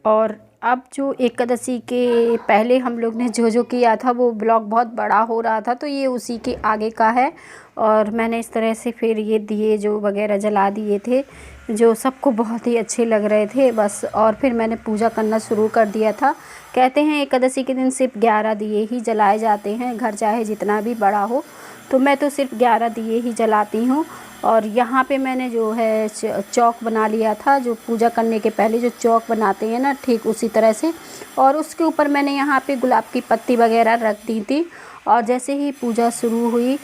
और अब जो एकादशी के पहले हम लोग ने जो किया था वो ब्लॉग बहुत बड़ा हो रहा था, तो ये उसी के आगे का है। और मैंने इस तरह से फिर ये दिए जो वगैरह जला दिए थे, जो सबको बहुत ही अच्छे लग रहे थे बस। और फिर मैंने पूजा करना शुरू कर दिया था। कहते हैं एकादशी के दिन सिर्फ 11 दिए ही जलाए जाते हैं, घर चाहे जितना भी बड़ा हो। तो मैं तो सिर्फ 11 दिए ही जलाती हूँ। और यहाँ पे मैंने जो है चौक बना लिया था, जो पूजा करने के पहले जो चौक बनाते हैं ना, ठीक उसी तरह से। और उसके ऊपर मैंने यहाँ पे गुलाब की पत्ती वगैरह रख दी थी। और जैसे ही पूजा शुरू हुई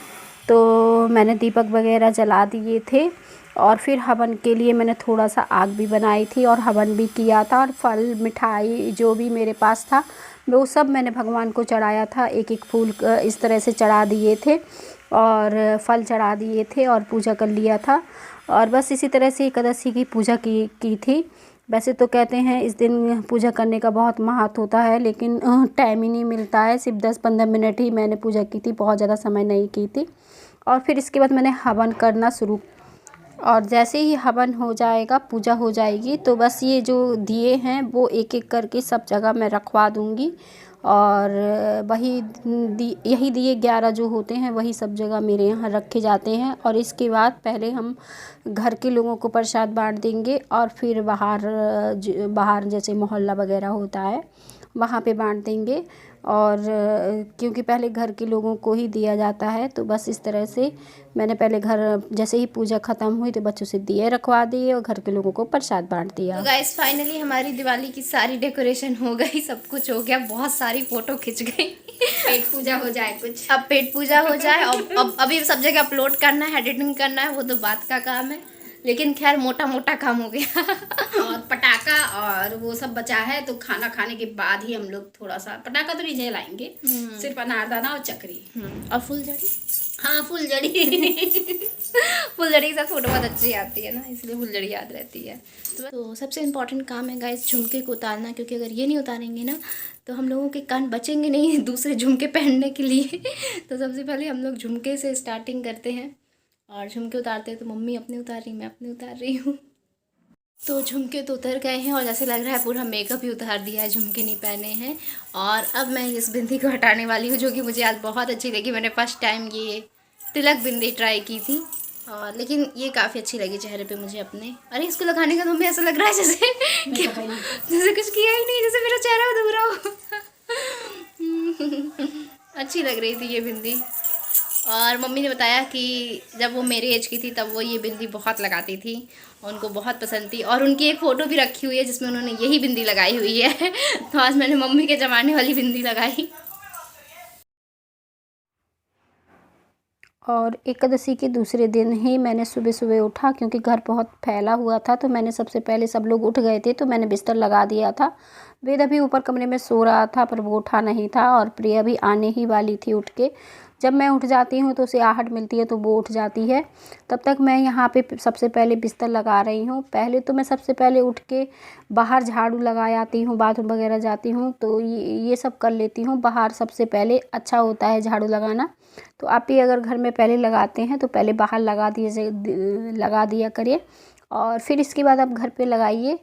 तो मैंने दीपक वगैरह जला दिए थे। और फिर हवन के लिए मैंने थोड़ा सा आग भी बनाई थी और हवन भी किया था। और फल मिठाई जो भी मेरे पास था वो सब मैंने भगवान को चढ़ाया था। एक एक फूल इस तरह से चढ़ा दिए थे और फल चढ़ा दिए थे और पूजा कर लिया था। और बस इसी तरह से एकादशी की पूजा की थी। वैसे तो कहते हैं इस दिन पूजा करने का बहुत महत्व होता है, लेकिन टाइम ही नहीं मिलता है। सिर्फ 10-15 मिनट ही मैंने पूजा की थी, बहुत ज़्यादा समय नहीं की थी। और फिर इसके बाद मैंने हवन करना शुरू। और जैसे ही हवन हो जाएगा, पूजा हो जाएगी, तो बस ये जो दिए हैं वो एक एक करके सब जगह मैं रखवा दूँगी। और वही यही दिए 11 जो होते हैं वही सब जगह मेरे यहाँ रखे जाते हैं। और इसके बाद पहले हम घर के लोगों को प्रसाद बांट देंगे और फिर बाहर जैसे मोहल्ला वगैरह होता है वहाँ पे बांट देंगे। और क्योंकि पहले घर के लोगों को ही दिया जाता है, तो बस इस तरह से मैंने पहले घर जैसे ही पूजा ख़त्म हुई तो बच्चों से दिए रखवा दिए और घर के लोगों को प्रसाद बांट दिया। तो गाइस फाइनली हमारी दिवाली की सारी डेकोरेशन हो गई, सब कुछ हो गया, बहुत सारी फोटो खिंच गई। पेट पूजा हो जाए कुछ, अब पेट पूजा हो जाए। अब अभी सब जगह अपलोड करना है, एडिटिंग करना है, वो तो बात का काम है, लेकिन खैर मोटा मोटा काम हो गया। और पटाखा और वो सब बचा है, तो खाना खाने के बाद ही हम लोग थोड़ा सा पटाखा तो नहीं जलाएंगे, सिर्फ अनारदाना और चक्री और फुलझड़ी। हाँ फुलझड़ी। फुलझड़ी के साथ फोटो बहुत अच्छी आती है ना, इसलिए फुलझड़ी याद रहती है। तो सबसे इम्पोर्टेंट काम है गाइस झुमके को उतारना, क्योंकि अगर ये नहीं उतारेंगे ना तो हम लोगों के कान बचेंगे नहीं दूसरे झुमके पहनने के लिए। तो सबसे पहले हम लोग झुमके से स्टार्टिंग करते हैं और झुमके उतारते हैं। तो मम्मी अपने उतार रही, मैं अपने उतार रही हूँ। तो झुमके तो उतर गए हैं और जैसे लग रहा है पूरा मेकअप ही उतार दिया है, झुमके नहीं पहने हैं। और अब मैं इस बिंदी को हटाने वाली हूँ, जो कि मुझे आज बहुत अच्छी लगी। मैंने फर्स्ट टाइम ये तिलक बिंदी ट्राई की थी, और लेकिन ये काफ़ी अच्छी लगी चेहरे पे मुझे अपने। अरे इसको लगाने का तो हमें ऐसा लग रहा है जैसे जैसे कुछ किया ही नहीं, जैसे मेरा चेहरा अधूरा हो। अच्छी लग रही थी ये बिंदी। और मम्मी ने बताया कि जब वो मेरे एज की थी तब वो ये बिंदी बहुत लगाती थी, उनको बहुत पसंद थी। और उनकी एक फ़ोटो भी रखी हुई है जिसमें उन्होंने यही बिंदी लगाई हुई है। तो आज मैंने मम्मी के ज़माने वाली बिंदी लगाई। और एकादशी के दूसरे दिन ही मैंने सुबह सुबह उठा, क्योंकि घर बहुत फैला हुआ था। तो मैंने सबसे पहले, सब लोग उठ गए थे तो मैंने बिस्तर लगा दिया था। वेद अभी ऊपर कमरे में सो रहा था पर वो उठा नहीं था, और प्रिया भी आने ही वाली थी उठ के। जब मैं उठ जाती हूँ तो उसे आहट मिलती है तो वो उठ जाती है। तब तक मैं यहाँ पे सबसे पहले बिस्तर लगा रही हूँ। पहले तो मैं सबसे पहले उठ के बाहर झाड़ू लगा आती हूँ, बाथरूम वगैरह जाती हूँ तो ये सब कर लेती हूँ। बाहर सबसे पहले अच्छा होता है झाड़ू लगाना। तो आप भी अगर घर में पहले लगाते हैं तो पहले बाहर लगा दिया करिए, और फिर इसके बाद आप घर पे लगाइए।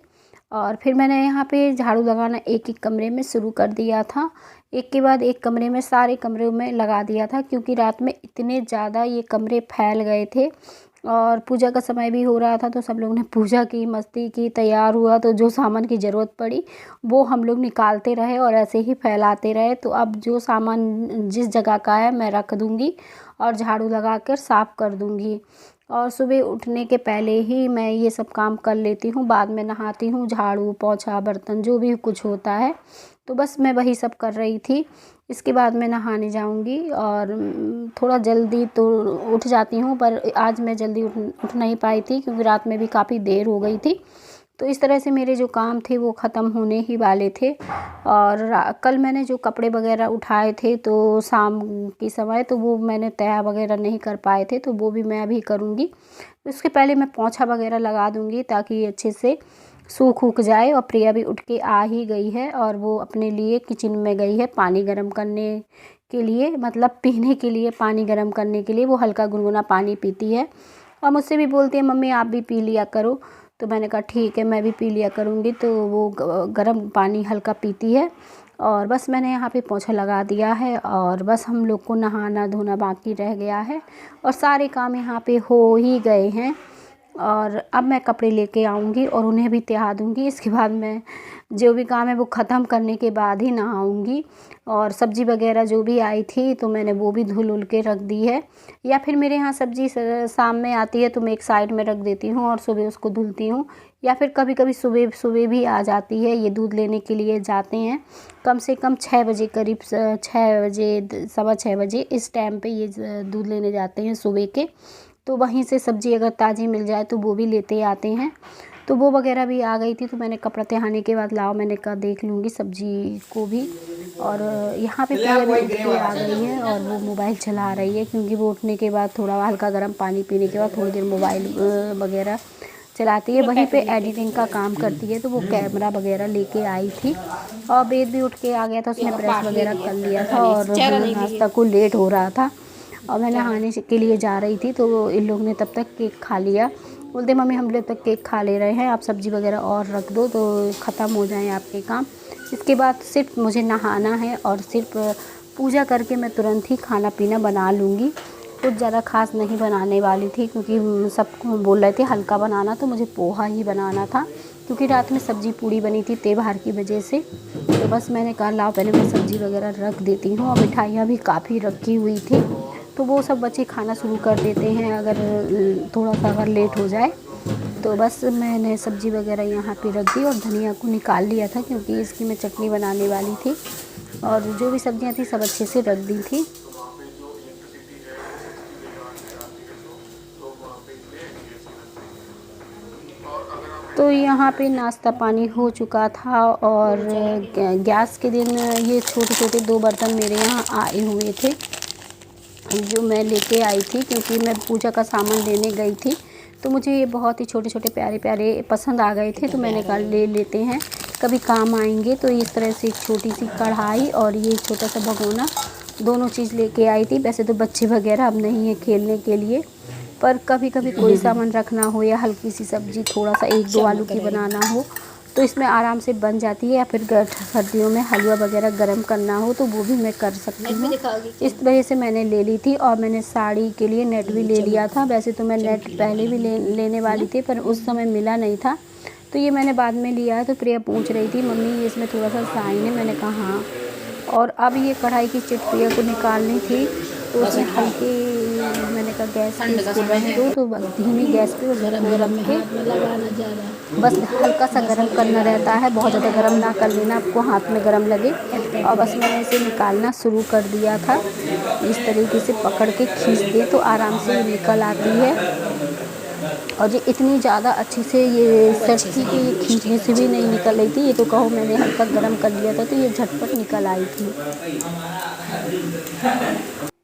और फिर मैंने यहाँ पे झाड़ू लगाना एक एक कमरे में शुरू कर दिया था, एक के बाद एक कमरे में, सारे कमरों में लगा दिया था। क्योंकि रात में इतने ज़्यादा ये कमरे फैल गए थे और पूजा का समय भी हो रहा था, तो सब लोग ने पूजा की, मस्ती की, तैयार हुआ, तो जो सामान की ज़रूरत पड़ी वो हम लोग निकालते रहे और ऐसे ही फैलाते रहे। तो अब जो सामान जिस जगह का है मैं रख दूँगी और झाड़ू लगा कर साफ़ कर दूँगी। और सुबह उठने के पहले ही मैं ये सब काम कर लेती हूँ, बाद में नहाती हूँ, झाड़ू पोछा बर्तन जो भी कुछ होता है, तो बस मैं वही सब कर रही थी। इसके बाद मैं नहाने जाऊंगी। और थोड़ा जल्दी तो उठ जाती हूँ, पर आज मैं जल्दी उठ नहीं पाई थी क्योंकि रात में भी काफ़ी देर हो गई थी। तो इस तरह से मेरे जो काम थे वो ख़त्म होने ही वाले थे। और कल मैंने जो कपड़े वगैरह उठाए थे तो शाम के समय, तो वो मैंने तह वगैरह नहीं कर पाए थे, तो वो भी मैं अभी करूँगी। उसके पहले मैं पोंछा वगैरह लगा दूँगी ताकि ये अच्छे से सूख जाए। और प्रिया भी उठ के आ ही गई है और वो अपने लिए किचन में गई है पानी गर्म करने के लिए, मतलब पीने के लिए, पानी गर्म करने के लिए। वो हल्का गुनगुना पानी पीती है और मुझसे भी बोलती है मम्मी आप भी पी लिया करो। तो मैंने कहा ठीक है मैं भी पी लिया करूँगी। तो वो गर्म पानी हल्का पीती है। और बस मैंने यहाँ पे पोंछा लगा दिया है और बस हम लोग को नहाना धोना बाकी रह गया है और सारे काम यहाँ पे हो ही गए हैं। और अब मैं कपड़े लेके आऊँगी और उन्हें भी तैयार दूँगी। इसके बाद मैं जो भी काम है वो ख़त्म करने के बाद ही नहाऊँगी। और सब्ज़ी वगैरह जो भी आई थी तो मैंने वो भी धुल के रख दी है, या फिर मेरे यहाँ सब्ज़ी शाम में आती है तो मैं एक साइड में रख देती हूँ और सुबह उसको धुलती हूँ। या फिर कभी कभी सुबह सुबह भी आ जाती है, ये दूध लेने के लिए जाते हैं कम से कम 6 बजे करीब, 6 बजे 6:15 बजे इस टाइम पे ये दूध लेने जाते हैं सुबह के। तो वहीं से सब्ज़ी अगर ताज़ी मिल जाए तो वो भी लेते आते हैं। तो वो वगैरह भी आ गई थी तो मैंने कपड़ा तहाने के बाद लाओ मैंने कहा देख लूँगी सब्ज़ी को भी। और यहाँ पे प्रिया भी उठ के आ गई है और वो मोबाइल चला रही है, क्योंकि वो उठने के बाद थोड़ा हल्का गर्म पानी पीने के बाद थोड़ी देर मोबाइल वगैरह चलाती है। वहीं पे एडिटिंग का काम करती है तो वो कैमरा वगैरह लेके आई थी। और वेद भी उठ के आ गया था, उसने प्रेस वगैरह कर लिया था और नाश्ता को लेट हो रहा था और मैं नहाने के लिए जा रही थी। तो इन लोग ने तब तक केक खा लिया। बोलते मम्मी हम लोग तक केक खा ले रहे हैं, आप सब्ज़ी वगैरह और रख दो तो ख़त्म हो जाए आपके काम। इसके बाद सिर्फ मुझे नहाना है और सिर्फ पूजा करके मैं तुरंत ही खाना पीना बना लूँगी। कुछ ज़्यादा ख़ास नहीं बनाने वाली थी क्योंकि सबको बोल रहे थे हल्का बनाना, तो मुझे पोहा ही बनाना था क्योंकि रात में सब्ज़ी पूड़ी बनी थी त्योहार की वजह से। तो बस मैंने कहा लाओ पहले मैं सब्ज़ी वगैरह रख देती हूँ और मिठाइयाँ भी काफ़ी रखी हुई थी तो वो सब बच्चे खाना शुरू कर देते हैं अगर थोड़ा सा अगर लेट हो जाए। तो बस मैंने सब्ज़ी वगैरह यहाँ पे रख दी और धनिया को निकाल लिया था क्योंकि इसकी मैं चटनी बनाने वाली थी। और जो भी सब्ज़ियाँ थी सब अच्छे से रख दी थी। तो यहाँ पे नाश्ता पानी हो चुका था और गैस के दिन ये छोटे छोटे 2 बर्तन मेरे यहाँ आए हुए थे जो मैं लेके आई थी क्योंकि मैं पूजा का सामान लेने गई थी। तो मुझे ये बहुत ही छोटे छोटे प्यारे प्यारे पसंद आ गए थे तो मैंने कहा ले लेते हैं, कभी काम आएंगे। तो इस तरह से एक छोटी सी कढ़ाई और ये छोटा सा भगोना दोनों चीज़ लेके आई थी। वैसे तो बच्चे वगैरह अब नहीं है खेलने के लिए, पर कभी कभी कोई सामान रखना हो या हल्की सी सब्ज़ी थोड़ा सा 1-2 आलू की बनाना हो तो इसमें आराम से बन जाती है। या फिर सर्दियों में हलवा वगैरह गर्म करना हो तो वो भी मैं कर सकती हूँ। इस वजह से मैंने ले ली थी। और मैंने साड़ी के लिए नेट भी ले लिया था। वैसे तो मैं नेट पहले भी लेने वाली थी पर उस समय मिला नहीं था तो ये मैंने बाद में लिया है। तो प्रिया पूछ रही थी मम्मी इसमें थोड़ा सा साइन है, मैंने कहा हाँ। और अब ये कढ़ाई की चिट प्रिया को निकालनी थी तो उसमें हल्की मैंने कहा गैस इसको रख दो तो धीमी गैस पे उसको रख के बस हल्का सा गरम करना रहता है, बहुत ज़्यादा गरम ना कर लेना आपको हाथ में गरम लगे। और बस मैंने इसे निकालना शुरू कर दिया था। इस तरीके से पकड़ के खींच दे तो आराम से निकल आती है। और ये इतनी ज़्यादा अच्छे से ये सेट थी कि ये खींचने से भी नहीं निकल रही थी। ये तो कहो मैंने हल्का गरम कर लिया था तो ये झटपट निकल आई थी।